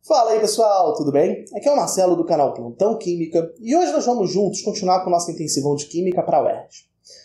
Fala aí pessoal, tudo bem? Aqui é o Marcelo do canal Plantão Química e hoje nós vamos juntos continuar com o nosso intensivão de Química para a UERJ.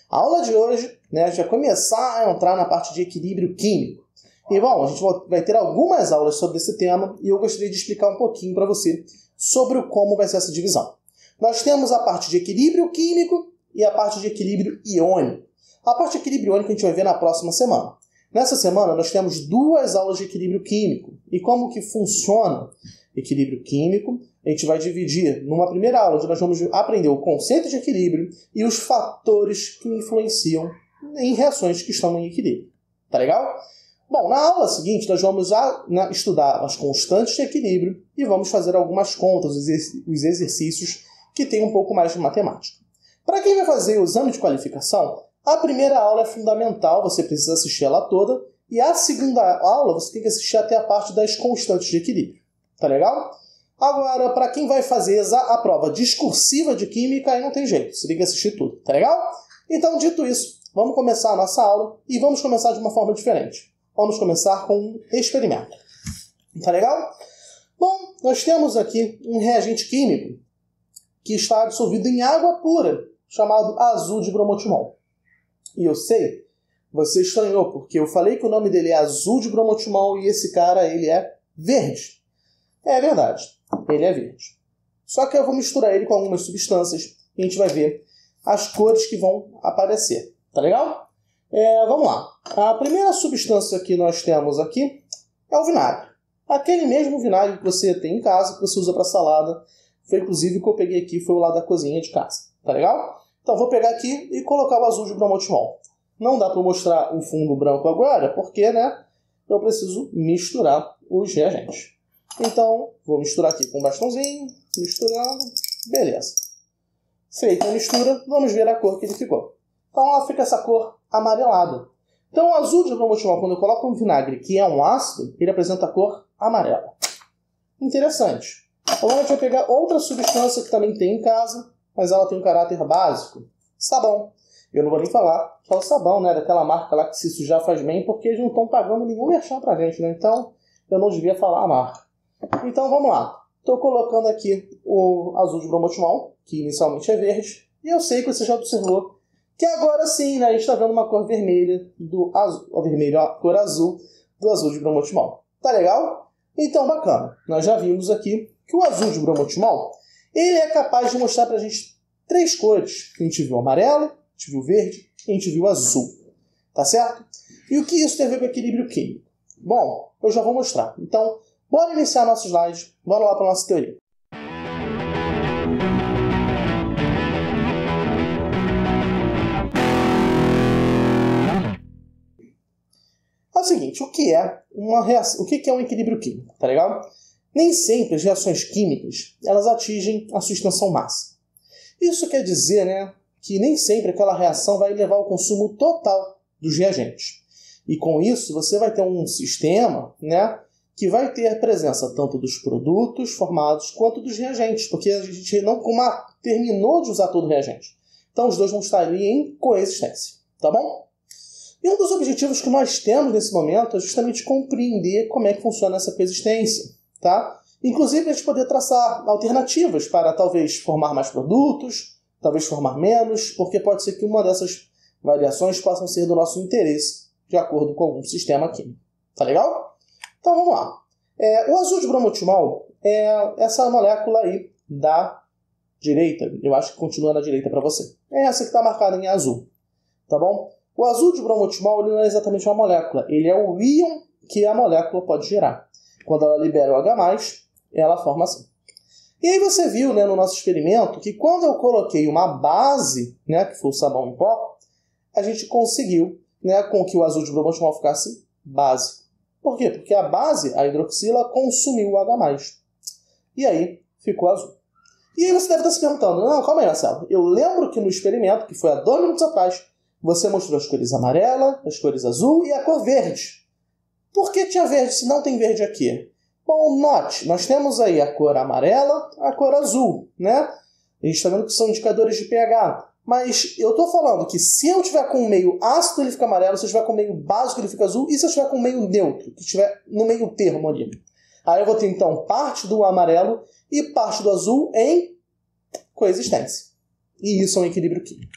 A aula de hoje, a gente vai começar a entrar na parte de equilíbrio químico. E bom, a gente vai ter algumas aulas sobre esse tema e eu gostaria de explicar um pouquinho para você sobre como vai ser essa divisão. Nós temos a parte de equilíbrio químico e a parte de equilíbrio iônico. A parte de equilíbrio iônico a gente vai ver na próxima semana. Nessa semana nós temos 2 aulas de equilíbrio químico. E como que funciona equilíbrio químico? A gente vai dividir numa primeira aula, onde nós vamos aprender o conceito de equilíbrio e os fatores que influenciam em reações que estão em equilíbrio. Tá legal? Bom, na aula seguinte nós vamos estudar as constantes de equilíbrio e vamos fazer algumas contas, os exercícios que têm um pouco mais de matemática. Para quem vai fazer o exame de qualificação, a primeira aula é fundamental, você precisa assistir ela toda, e a segunda aula você tem que assistir até a parte das constantes de equilíbrio. Tá legal? Agora, para quem vai fazer a prova discursiva de química, aí não tem jeito, você tem que assistir tudo. Tá legal? Então, dito isso, vamos começar a nossa aula e vamos começar de uma forma diferente. Vamos começar com um experimento. Tá legal? Bom, nós temos aqui um reagente químico que está dissolvido em água pura, chamado azul de bromotimol. E eu sei, você estranhou, porque eu falei que o nome dele é azul de bromotimol e esse cara, ele é verde. É verdade, ele é verde. Só que eu vou misturar ele com algumas substâncias e a gente vai ver as cores que vão aparecer. Tá legal? Vamos lá. A primeira substância que nós temos aqui é o vinagre. Aquele mesmo vinagre que você tem em casa, que você usa para salada. Foi inclusive o que eu peguei aqui, foi o lá da cozinha de casa. Tá legal? Então, vou pegar aqui e colocar o azul de bromotimol. Não dá para mostrar o fundo branco agora, porque, eu preciso misturar os reagentes. Então, vou misturar aqui com um bastãozinho, misturando, beleza. Feita a mistura, vamos ver a cor que ele ficou. Então, ela fica essa cor amarelada. Então, o azul de bromotimol, quando eu coloco um vinagre que é um ácido, ele apresenta a cor amarela. Interessante. Agora, a gente vai pegar outra substância que também tem em casa, mas ela tem um caráter básico. Sabão. Eu não vou nem falar que é o sabão, daquela marca lá que se sujar faz bem, porque eles não estão pagando nenhum merchan pra gente, Então, eu não devia falar a marca. Então, vamos lá. Estou colocando aqui o azul de bromotimol, que inicialmente é verde, e eu sei que você já observou que agora sim, a gente está vendo uma cor vermelha do azul, a cor azul do azul de bromotimol. Tá legal? Então, bacana. Nós já vimos aqui que o azul de bromotimol ele é capaz de mostrar pra gente 3 cores. A gente viu o amarelo, a gente viu o verde e a gente viu o azul. Tá certo? E o que isso tem a ver com equilíbrio químico? Bom, eu já vou mostrar. Então, bora iniciar nosso slide. Bora lá para a nossa teoria. É o seguinte, o que é uma reação? O que é um equilíbrio químico? Tá legal? Nem sempre as reações químicas elas atingem a sua extensão máxima. Isso quer dizer que nem sempre aquela reação vai levar ao consumo total dos reagentes. E com isso você vai ter um sistema que vai ter a presença tanto dos produtos formados quanto dos reagentes, porque a gente não terminou de usar todo o reagente. Então os dois vão estar ali em coexistência. Tá bom? E um dos objetivos que nós temos nesse momento é justamente compreender como é que funciona essa coexistência. Tá? Inclusive a gente poder traçar alternativas para talvez formar mais produtos, talvez formar menos, porque pode ser que uma dessas variações possam ser do nosso interesse, de acordo com algum sistema químico. Tá legal? Então vamos lá. O azul de bromotimol é essa molécula aí da direita, eu acho que continua na direita para você. É essa que está marcada em azul. Tá bom? O azul de bromotimol ele não é exatamente uma molécula, ele é o íon que a molécula pode gerar. Quando ela libera o H+, ela forma assim. E aí você viu no nosso experimento que quando eu coloquei uma base, que foi o sabão em pó, a gente conseguiu com que o azul de bromotimol ficasse básico. Por quê? Porque a base, a hidroxila, consumiu o H+. E aí ficou azul. E aí você deve estar se perguntando, não, calma aí, Marcelo. Eu lembro que no experimento, que foi há 2 minutos atrás, você mostrou as cores amarela, as cores azul e a cor verde. Por que tinha verde se não tem verde aqui? Bom, note, nós temos aí a cor amarela, a cor azul, A gente está vendo que são indicadores de pH. Mas eu estou falando que se eu tiver com um meio ácido, ele fica amarelo, se eu tiver com um meio básico, ele fica azul, e se eu tiver com um meio neutro, que estiver no meio termo ali. Aí eu vou ter, então, parte do amarelo e parte do azul em coexistência. E isso é um equilíbrio químico.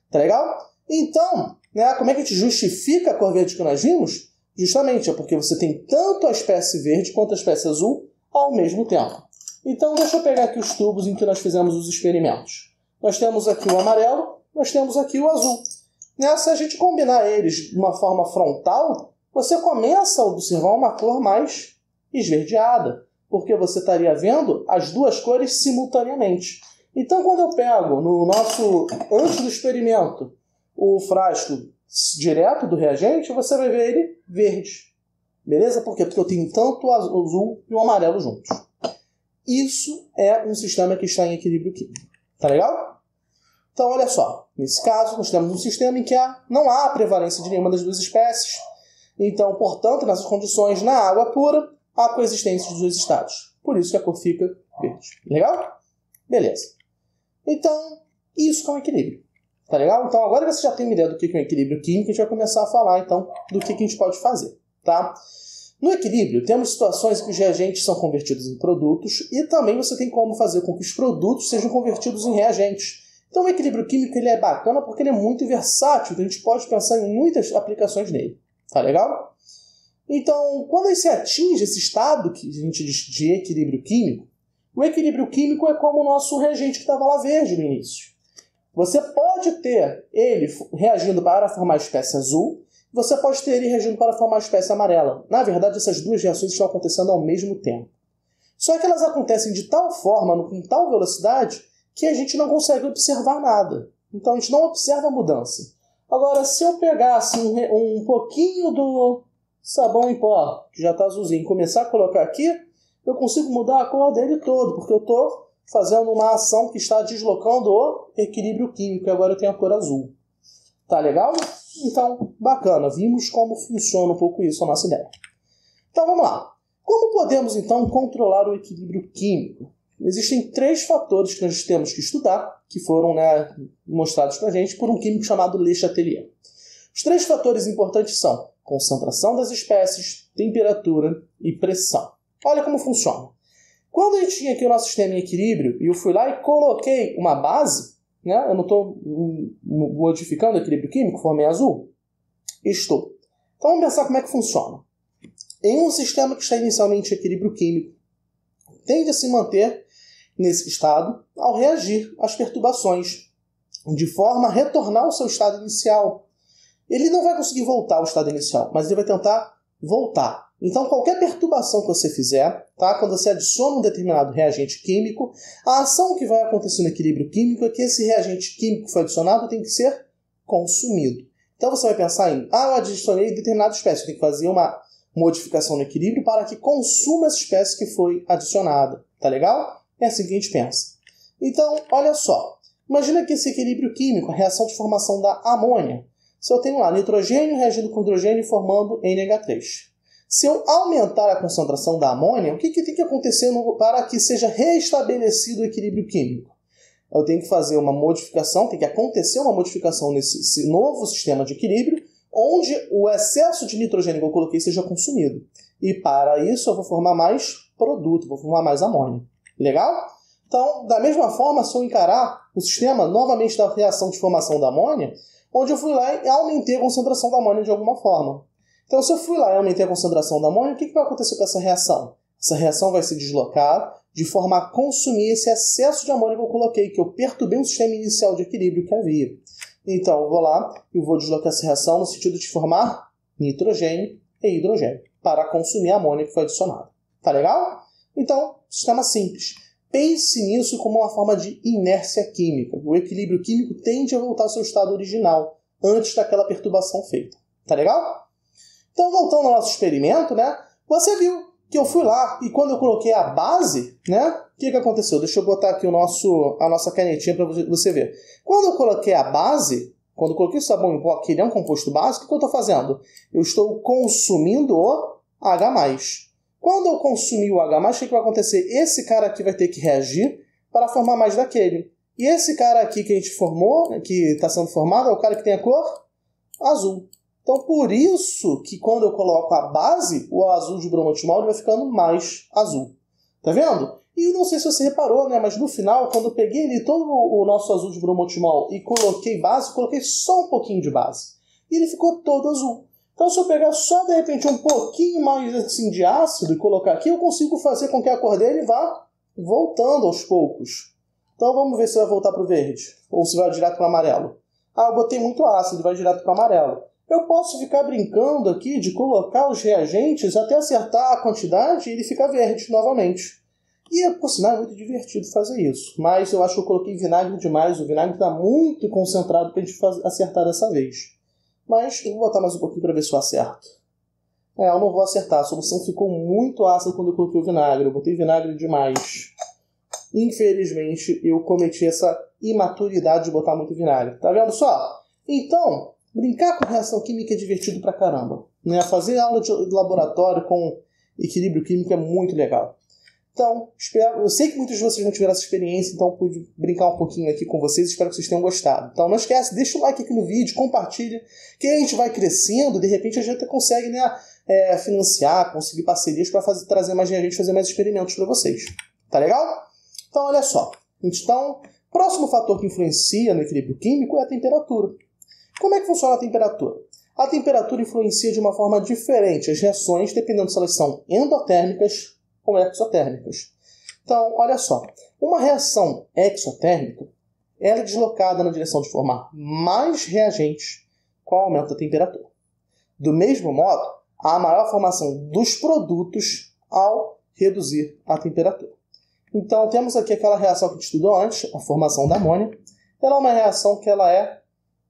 Tá legal? Então, né, como é que a gente justifica a cor verde que nós vimos? Justamente é porque você tem tanto a espécie verde quanto a espécie azul ao mesmo tempo. Então, deixa eu pegar aqui os tubos em que nós fizemos os experimentos. Nós temos aqui o amarelo, nós temos aqui o azul. Se a gente combinar eles de uma forma frontal, você começa a observar uma cor mais esverdeada, porque você estaria vendo as duas cores simultaneamente. Então, quando eu pego no nosso, antes do experimento, o frasco direto do reagente, você vai ver ele verde. Beleza? Por quê? Porque eu tenho tanto o azul e o amarelo juntos. Isso é um sistema que está em equilíbrio químico. Tá legal? Então, olha só. Nesse caso, nós temos um sistema em que não há prevalência de nenhuma das duas espécies. Então, portanto, nessas condições, na água pura, há coexistência dos dois estados. Por isso que a cor fica verde. Legal? Beleza. Então, isso que é um equilíbrio. Tá legal? Então, agora que você já tem uma ideia do que é um equilíbrio químico, a gente vai começar a falar, então, do que a gente pode fazer. Tá? No equilíbrio, temos situações em que os reagentes são convertidos em produtos e também você tem como fazer com que os produtos sejam convertidos em reagentes. Então, o equilíbrio químico ele é bacana porque ele é muito versátil, então a gente pode pensar em muitas aplicações nele. Tá legal? Então, quando se atinge esse estado que a gente diz de equilíbrio químico, o equilíbrio químico é como o nosso reagente que estava lá verde no início. Você pode ter ele reagindo para formar a espécie azul, você pode ter ele reagindo para formar a espécie amarela. Na verdade, essas duas reações estão acontecendo ao mesmo tempo. Só que elas acontecem de tal forma, com tal velocidade, que a gente não consegue observar nada. Então, a gente não observa a mudança. Agora, se eu pegar assim, um pouquinho do sabão em pó, que já está azulzinho, e começar a colocar aqui, eu consigo mudar a cor dele todo, porque eu estou fazendo uma ação que está deslocando o equilíbrio químico, e agora eu tenho a cor azul. Tá legal? Então, bacana. Vimos como funciona um pouco isso, a nossa ideia. Então, vamos lá. Como podemos, então, controlar o equilíbrio químico? Existem 3 fatores que nós temos que estudar, que foram mostrados para a gente por um químico chamado Le Chatelier. Os 3 fatores importantes são concentração das espécies, temperatura e pressão. Olha como funciona. Quando a gente tinha aqui o nosso sistema em equilíbrio, e eu fui lá e coloquei uma base, eu não estou modificando o equilíbrio químico, formei azul? Estou. Então vamos pensar como é que funciona. Em um sistema que está inicialmente em equilíbrio químico, tende a se manter nesse estado ao reagir às perturbações, de forma a retornar ao seu estado inicial. Ele não vai conseguir voltar ao estado inicial, mas ele vai tentar voltar. Então, qualquer perturbação que você fizer, quando você adiciona um determinado reagente químico, a ação que vai acontecer no equilíbrio químico é que esse reagente químico que foi adicionado tem que ser consumido. Então, você vai pensar em, eu adicionei determinada espécie, eu tenho que fazer uma modificação no equilíbrio para que consuma essa espécie que foi adicionada. Tá legal? É assim que a gente pensa. Então, olha só. Imagina que esse equilíbrio químico, a reação de formação da amônia. Se eu tenho lá nitrogênio reagindo com hidrogênio formando NH3. Se eu aumentar a concentração da amônia, o que tem que acontecer para que seja restabelecido o equilíbrio químico? Eu tenho que fazer uma modificação, tem que acontecer uma modificação nesse novo sistema de equilíbrio, onde o excesso de nitrogênio que eu coloquei seja consumido. E para isso eu vou formar mais produto, vou formar mais amônia. Legal? Então, da mesma forma, se eu encarar o sistema novamente da reação de formação da amônia, onde eu fui lá e aumentei a concentração da amônia de alguma forma. Então, se eu fui lá e aumentei a concentração da amônia, o que vai acontecer com essa reação? Essa reação vai se deslocar de forma a consumir esse excesso de amônia que eu coloquei, que eu perturbei um sistema inicial de equilíbrio que havia. Então, eu vou lá e vou deslocar essa reação no sentido de formar nitrogênio e hidrogênio para consumir a amônia que foi adicionada. Tá legal? Então, sistema simples. Pense nisso como uma forma de inércia química. O equilíbrio químico tende a voltar ao seu estado original, antes daquela perturbação feita. Tá legal? Então, voltando ao nosso experimento, você viu que eu fui lá e quando eu coloquei a base, o que aconteceu? Deixa eu botar aqui a nossa canetinha para você ver. Quando eu coloquei a base, quando eu coloquei o sabão em pó, que ele é um composto básico, o que eu estou fazendo? Eu estou consumindo o H+. Quando eu consumir o H+, o que vai acontecer? Esse cara aqui vai ter que reagir para formar mais daquele. E esse cara aqui que a gente formou, que está sendo formado, é o cara que tem a cor azul. Então, por isso que quando eu coloco a base, o azul de bromotimol ele vai ficando mais azul. Tá vendo? E não sei se você reparou, né? Mas no final, quando eu peguei ali todo o nosso azul de bromotimol e coloquei base, coloquei só um pouquinho de base. E ele ficou todo azul. Então, se eu pegar só, de repente, um pouquinho mais assim, de ácido e colocar aqui, eu consigo fazer com que a cor dele vá voltando aos poucos. Então, vamos ver se vai voltar para o verde. Ou se vai direto para o amarelo. Ah, eu botei muito ácido, vai direto para o amarelo. Eu posso ficar brincando aqui de colocar os reagentes até acertar a quantidade e ele ficar verde novamente. E, por sinal, é muito divertido fazer isso. Mas eu acho que eu coloquei vinagre demais. O vinagre está muito concentrado para a gente acertar dessa vez. Mas eu vou botar mais um pouquinho para ver se eu acerto. Eu não vou acertar. A solução ficou muito ácida quando eu coloquei o vinagre. Eu botei vinagre demais. Infelizmente, eu cometi essa imaturidade de botar muito vinagre. Tá vendo só? Então, brincar com reação química é divertido pra caramba. Né? Fazer aula de laboratório com equilíbrio químico é muito legal. Então, eu sei que muitos de vocês não tiveram essa experiência, então eu pude brincar um pouquinho aqui com vocês e espero que vocês tenham gostado. Então não esquece, deixa o like aqui no vídeo, compartilha, que a gente vai crescendo, de repente a gente consegue, né, financiar, conseguir parcerias para trazer mais gente, fazer mais experimentos para vocês. Tá legal? Então olha só. Então, próximo fator que influencia no equilíbrio químico é a temperatura. Como é que funciona a temperatura? A temperatura influencia de uma forma diferente as reações, dependendo se elas são endotérmicas ou exotérmicas. Então, olha só. Uma reação exotérmica ela é deslocada na direção de formar mais reagentes com o aumento da temperatura. Do mesmo modo, há maior formação dos produtos ao reduzir a temperatura. Então, temos aqui aquela reação que a gente estudou antes, a formação da amônia. Ela é uma reação que ela é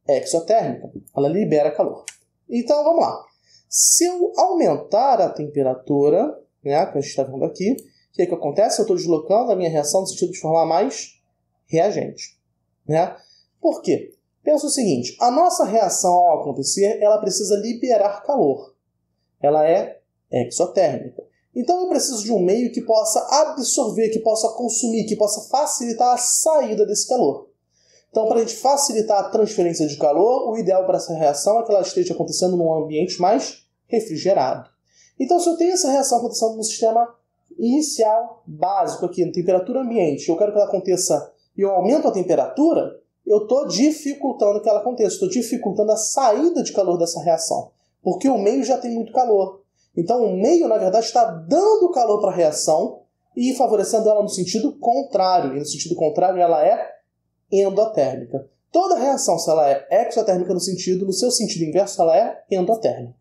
exotérmica. Ela libera calor. Então, vamos lá. Se eu aumentar a temperatura, né, que a gente está vendo aqui, o que acontece? Eu estou deslocando a minha reação no sentido de formar mais reagente. Né? Por quê? Pensa o seguinte, a nossa reação ao acontecer, ela precisa liberar calor. Ela é exotérmica. Então eu preciso de um meio que possa absorver, que possa consumir, que possa facilitar a saída desse calor. Então, para a gente facilitar a transferência de calor, o ideal para essa reação é que ela esteja acontecendo num ambiente mais refrigerado. Então, se eu tenho essa reação acontecendo no sistema inicial básico aqui, na temperatura ambiente, eu quero que ela aconteça e eu aumento a temperatura, eu estou dificultando que ela aconteça, estou dificultando a saída de calor dessa reação, porque o meio já tem muito calor. Então, o meio, na verdade, está dando calor para a reação e favorecendo ela no sentido contrário. E no sentido contrário, ela é endotérmica. Toda reação, se ela é exotérmica no seu sentido inverso, ela é endotérmica.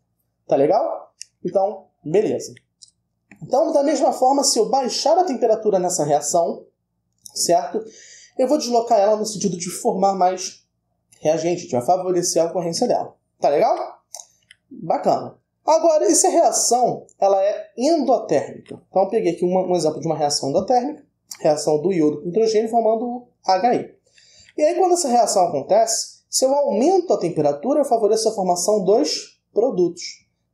Tá legal? Então, beleza. Então, da mesma forma, se eu baixar a temperatura nessa reação, certo? Eu vou deslocar ela no sentido de formar mais reagente, que vai favorecer a ocorrência dela. Tá legal? Bacana. Agora, essa reação, ela é endotérmica. Então, eu peguei aqui um exemplo de uma reação endotérmica, reação do iodo com hidrogênio formando o HI. E aí, quando essa reação acontece, se eu aumento a temperatura, eu favoreço a formação dos produtos.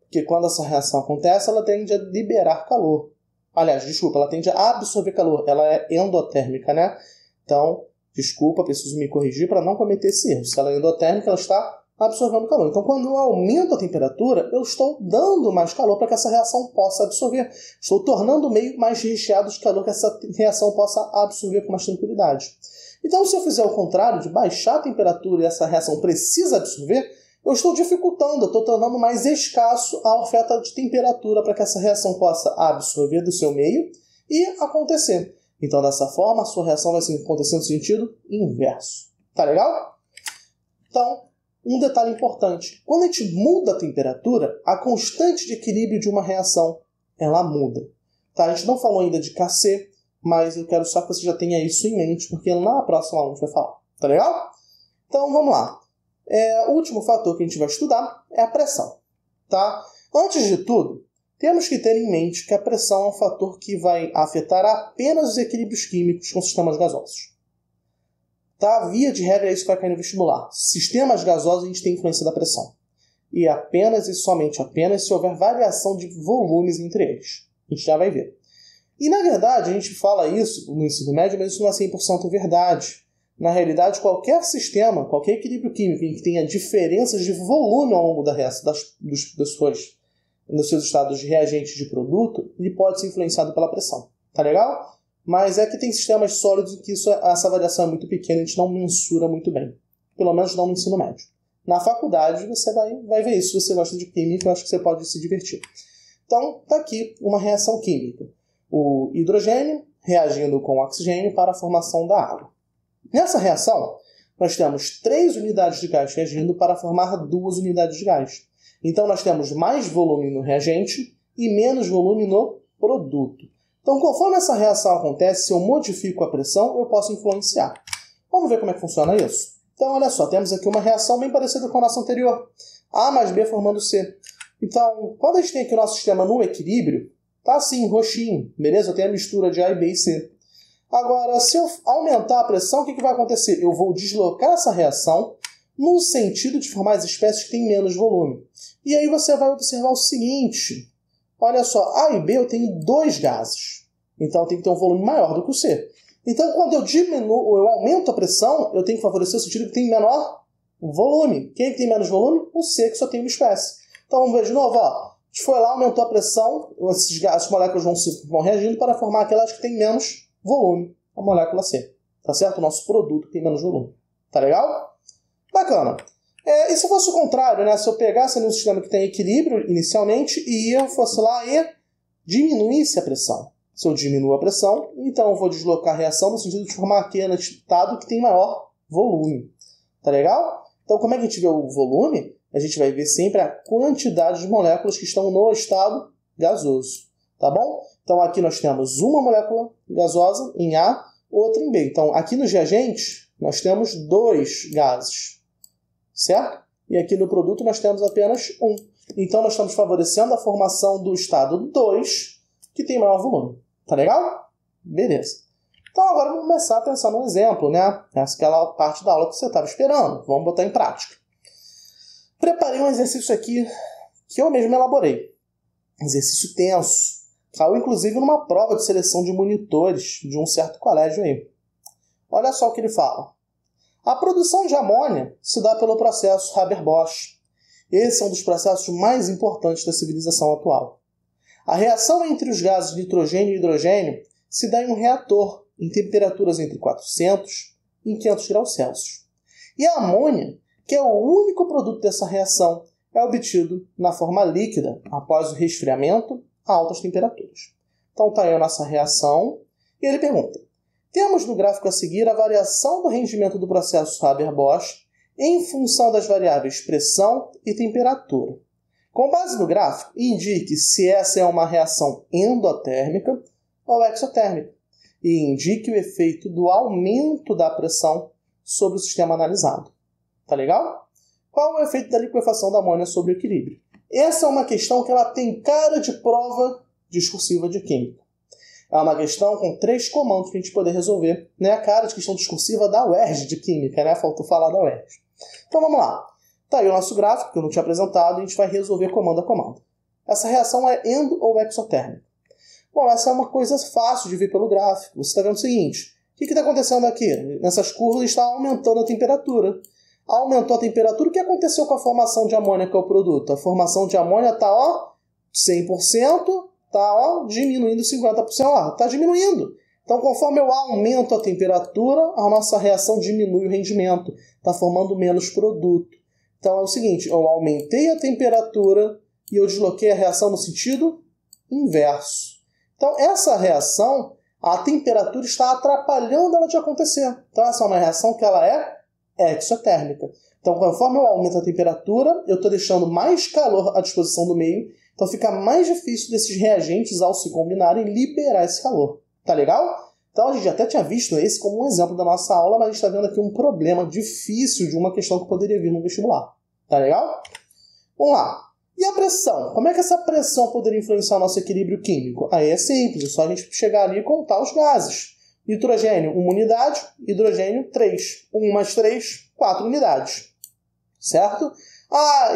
Porque quando essa reação acontece, ela tende a liberar calor. Aliás, desculpa, ela tende a absorver calor. Ela é endotérmica, né? Então, desculpa, preciso me corrigir para não cometer esse erro. Se ela é endotérmica, ela está absorvendo calor. Então, quando eu aumento a temperatura, eu estou dando mais calor para que essa reação possa absorver. Estou tornando o meio mais recheado de calor que essa reação possa absorver com mais tranquilidade. Então, se eu fizer o contrário, de baixar a temperatura e essa reação precisa absorver, eu estou dificultando, eu estou tornando mais escasso a oferta de temperatura para que essa reação possa absorver do seu meio e acontecer. Então, dessa forma, a sua reação vai acontecer no sentido inverso. Tá legal? Então, um detalhe importante. Quando a gente muda a temperatura, a constante de equilíbrio de uma reação, ela muda. Tá? A gente não falou ainda de Kc, mas eu quero só que você já tenha isso em mente, porque na próxima aula a gente vai falar. Tá legal? Então, vamos lá. O último fator que a gente vai estudar é a pressão. Tá? Antes de tudo, temos que ter em mente que a pressão é um fator que vai afetar apenas os equilíbrios químicos com sistemas gasosos. Tá? Via de regra, isso vai cair no vestibular. Sistemas gasosos, a gente tem influência da pressão. E apenas e somente apenas se houver variação de volumes entre eles. A gente já vai ver. E, na verdade, a gente fala isso no ensino médio, mas isso não é 100% verdade. na realidade, qualquer sistema, qualquer equilíbrio químico em que tenha diferenças de volume ao longo dos seus estados de reagente de produto, ele pode ser influenciado pela pressão. Tá legal? Mas é que tem sistemas sólidos em que essa variação é muito pequena, a gente não mensura muito bem. Pelo menos não no ensino médio. Na faculdade você vai ver isso. Se você gosta de química, eu acho que você pode se divertir. Então, está aqui uma reação química. O hidrogênio reagindo com o oxigênio para a formação da água. Nessa reação, nós temos 3 unidades de gás reagindo para formar 2 unidades de gás. Então, nós temos mais volume no reagente e menos volume no produto. Então, conforme essa reação acontece, se eu modifico a pressão, eu posso influenciar. Vamos ver como é que funciona isso? Então, olha só, temos aqui uma reação bem parecida com a nossa anterior. A mais B formando C. Então, quando a gente tem aqui o nosso sistema no equilíbrio, tá assim, roxinho, beleza? Eu tenho a mistura de A, B e C. Agora, se eu aumentar a pressão, o que vai acontecer? Eu vou deslocar essa reação no sentido de formar as espécies que têm menos volume. E aí você vai observar o seguinte. Olha só, A e B eu tenho 2 gases. Então eu tenho que ter um volume maior do que o C. Então quando eu aumento a pressão, eu tenho que favorecer o sentido que tem menor volume. Quem é que tem menos volume? O C, que só tem uma espécie. Então vamos ver de novo. Ó. A gente foi lá, aumentou a pressão, as moléculas vão reagindo para formar aquelas que têm menos volume. A molécula C. Tá certo? O nosso produto tem menos volume. Tá legal? Bacana. E se fosse o contrário, né? Se eu pegasse um sistema que tem equilíbrio inicialmente e eu fosse lá e diminuísse a pressão. Se eu diminuo a pressão, então eu vou deslocar a reação no sentido de formar aquele estado que tem maior volume. Tá legal? Então, como é que a gente vê o volume? A gente vai ver sempre a quantidade de moléculas que estão no estado gasoso. Tá bom? Então, aqui nós temos uma molécula gasosa em A, outra em B. Então, aqui nos reagentes, nós temos 2 gases. Certo? E aqui no produto nós temos apenas 1. Então, nós estamos favorecendo a formação do estado 2, que tem maior volume. Tá legal? Beleza. Então, agora vamos começar a pensar num exemplo, né? Essa é aquela parte da aula que você estava esperando. Vamos botar em prática. Preparei um exercício aqui que eu mesmo elaborei. Exercício tenso. Caiu, inclusive, numa prova de seleção de monitores de um certo colégio aí. Olha só o que ele fala. A produção de amônia se dá pelo processo Haber-Bosch. Esse é um dos processos mais importantes da civilização atual. A reação entre os gases nitrogênio e hidrogênio se dá em um reator em temperaturas entre 400 e 500 graus Celsius. E a amônia, que é o único produto dessa reação, é obtido na forma líquida após o resfriamento a altas temperaturas. Então está aí a nossa reação. E ele pergunta: temos no gráfico a seguir a variação do rendimento do processo Haber-Bosch em função das variáveis pressão e temperatura. Com base no gráfico, indique se essa é uma reação endotérmica ou exotérmica e indique o efeito do aumento da pressão sobre o sistema analisado. Tá legal? Qual é o efeito da liquefação da amônia sobre o equilíbrio? Essa é uma questão que ela tem cara de prova discursiva de química. É uma questão com 3 comandos para a gente poder resolver, né? A cara de questão discursiva da UERJ de química, né? Faltou falar da UERJ. Então vamos lá. Tá aí o nosso gráfico, que eu não tinha apresentado, e a gente vai resolver comando a comando. Essa reação é endo ou exotérmica? Bom, essa é uma coisa fácil de ver pelo gráfico. Você está vendo o seguinte: o que está acontecendo aqui? Nessas curvas está aumentando a temperatura. Aumentou a temperatura, o que aconteceu com a formação de amônia, que é o produto? A formação de amônia está 100%, está diminuindo 50%. Está diminuindo. Então, conforme eu aumento a temperatura, a nossa reação diminui o rendimento. Está formando menos produto. Então, é o seguinte: eu aumentei a temperatura e eu desloquei a reação no sentido inverso. Então, essa reação, a temperatura está atrapalhando ela de acontecer. Então, essa é uma reação que ela é exotérmica. Então, conforme eu aumento a temperatura, eu estou deixando mais calor à disposição do meio. Então, fica mais difícil desses reagentes, ao se combinarem, liberar esse calor. Tá legal? Então, a gente até tinha visto esse como um exemplo da nossa aula, mas a gente está vendo aqui um problema difícil de uma questão que poderia vir no vestibular. Tá legal? Vamos lá. E a pressão? Como é que essa pressão poderia influenciar o nosso equilíbrio químico? Aí é simples, é só a gente chegar ali e contar os gases. Nitrogênio, 1 unidade. Hidrogênio, 3. 1 mais 3, 4 unidades. Certo?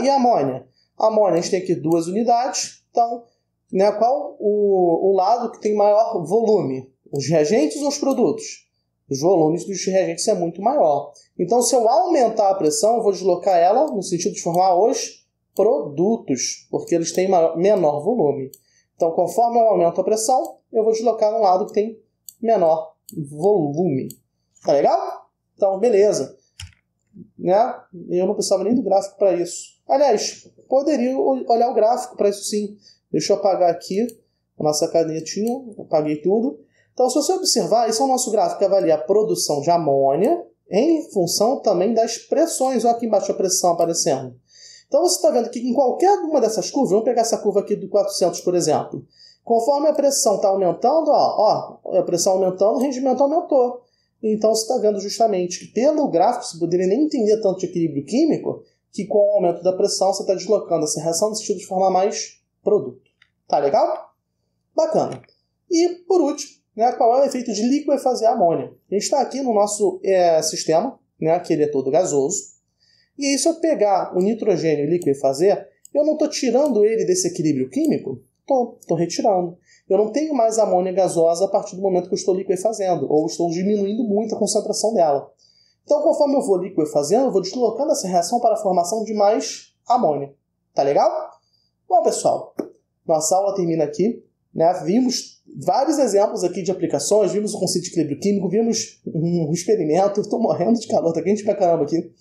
E a amônia? A amônia, a gente tem aqui 2 unidades. Então, né, qual o lado que tem maior volume? Os reagentes ou os produtos? os volumes dos reagentes é muito maior. Então, se eu aumentar a pressão, eu vou deslocar ela no sentido de formar os produtos, porque eles têm menor volume. Então, conforme eu aumento a pressão, eu vou deslocar no lado que tem menor volume. Tá legal? Então, beleza. Né? Eu não precisava nem do gráfico para isso. Aliás, poderia olhar o gráfico para isso sim. Deixa eu apagar aqui a nossa canetinha. Apaguei tudo. Então, se você observar, esse é o nosso gráfico que avalia a produção de amônia em função também das pressões. Olha aqui embaixo a pressão aparecendo. Então, você está vendo que em qualquer uma dessas curvas, vamos pegar essa curva aqui do 400, por exemplo. Conforme a pressão está aumentando, a pressão aumentando, o rendimento aumentou. Então, você está vendo justamente que pelo gráfico, você poderia nem entender tanto de equilíbrio químico, que com o aumento da pressão, você está deslocando essa reação no sentido de formar mais produto. Tá legal? Bacana. E, por último, né, qual é o efeito de liquefazer a amônia? A gente está aqui no nosso sistema, né, que ele é todo gasoso. E aí, se eu pegar o nitrogênio e liquefazer, eu não estou tirando ele desse equilíbrio químico? Estou retirando. Eu não tenho mais amônia gasosa a partir do momento que eu estou liquefazendo, ou estou diminuindo muito a concentração dela. Então, conforme eu vou liquefazendo, eu vou deslocando essa reação para a formação de mais amônia. Tá legal? Bom, pessoal, nossa aula termina aqui. Né? Vimos vários exemplos aqui de aplicações, vimos o conceito de equilíbrio químico, vimos um experimento. Estou morrendo de calor, tá quente pra caramba aqui.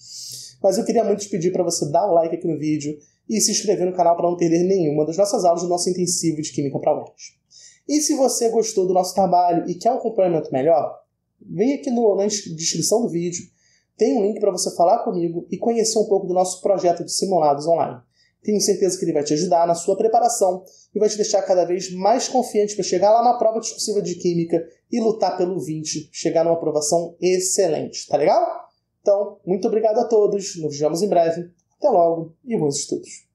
Mas eu queria muito te pedir para você dar o like aqui no vídeo e se inscrever no canal para não perder nenhuma das nossas aulas do nosso intensivo de Química para UERJ. E se você gostou do nosso trabalho e quer um acompanhamento melhor, vem aqui na descrição do vídeo, tem um link para você falar comigo e conhecer um pouco do nosso projeto de simulados online. Tenho certeza que ele vai te ajudar na sua preparação e vai te deixar cada vez mais confiante para chegar lá na prova discursiva de Química e lutar pelo 20, chegar numa aprovação excelente, tá legal? Então, muito obrigado a todos, nos vemos em breve, até logo e bons estudos!